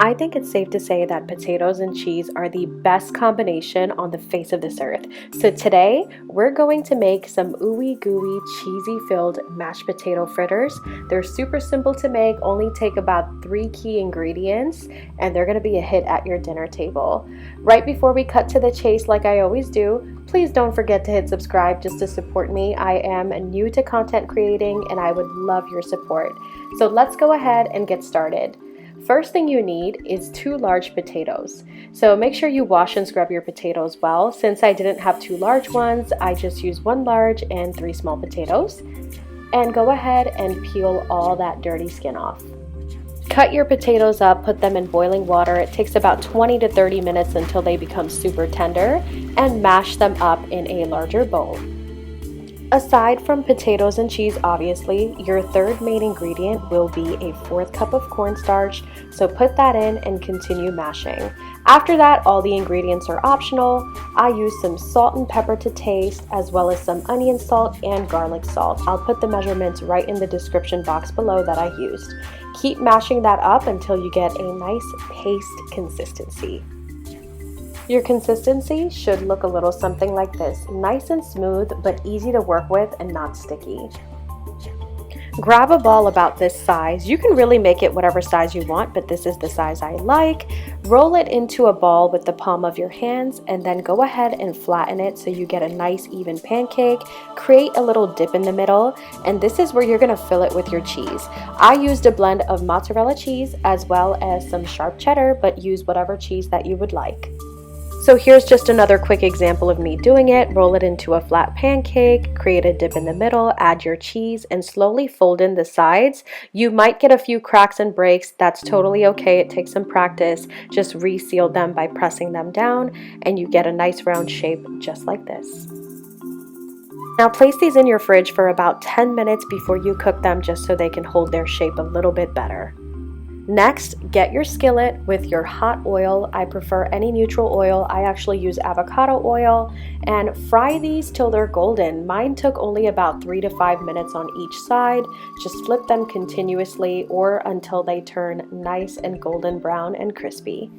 I think it's safe to say that potatoes and cheese are the best combination on the face of this earth. So today, we're going to make some ooey gooey, cheesy filled mashed potato fritters. They're super simple to make, only take about 3 key ingredients, and they're gonna be a hit at your dinner table. Right before we cut to the chase, like I always do, please don't forget to hit subscribe just to support me. I am new to content creating and I would love your support. So let's go ahead and get started. First thing you need is 2 large potatoes. So make sure you wash and scrub your potatoes well. Since I didn't have 2 large ones, I just used 1 large and 3 small potatoes. And go ahead and peel all that dirty skin off. Cut your potatoes up, put them in boiling water. It takes about 20 to 30 minutes until they become super tender, and mash them up in a larger bowl. Aside from potatoes and cheese, obviously, your third main ingredient will be a 1/4 cup of cornstarch, so put that in and continue mashing. After that, all the ingredients are optional. I use some salt and pepper to taste, as well as some onion salt and garlic salt. I'll put the measurements right in the description box below that I used. Keep mashing that up until you get a nice paste consistency. Your consistency should look a little something like this, nice and smooth, but easy to work with and not sticky. Grab a ball about this size. You can really make it whatever size you want, but this is the size I like. Roll it into a ball with the palm of your hands and then go ahead and flatten it so you get a nice even pancake. Create a little dip in the middle, and this is where you're gonna fill it with your cheese. I used a blend of mozzarella cheese as well as some sharp cheddar, but use whatever cheese that you would like. So here's just another quick example of me doing it. Roll it into a flat pancake, create a dip in the middle, add your cheese, and slowly fold in the sides. You might get a few cracks and breaks. That's totally okay. It takes some practice. Just reseal them by pressing them down, and you get a nice round shape just like this. Now place these in your fridge for about 10 minutes before you cook them, just so they can hold their shape a little bit better. Next, get your skillet with your hot oil. I prefer any neutral oil. I actually use avocado oil, and fry these till they're golden. Mine took only about 3 to 5 minutes on each side. Just flip them continuously or until they turn nice and golden brown and crispy.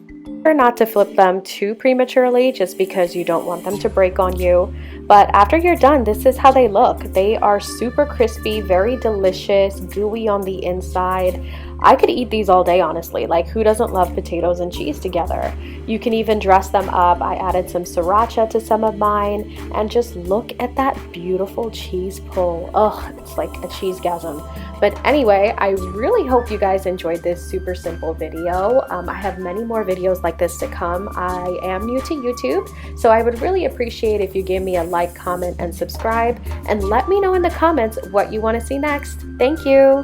Try not to flip them too prematurely just because you don't want them to break on you. But after you're done, this is how they look. They are super crispy, very delicious, gooey on the inside. I could eat these all day, honestly. Like, who doesn't love potatoes and cheese together? You can even dress them up. I added some sriracha to some of mine, and just look at that beautiful cheese pull. Ugh, it's like a cheese-gasm. But anyway, I really hope you guys enjoyed this super simple video. I have many more videos like this to come. I am new to YouTube, so I would really appreciate if you give me a like, comment, and subscribe, and let me know in the comments what you want to see next. Thank you.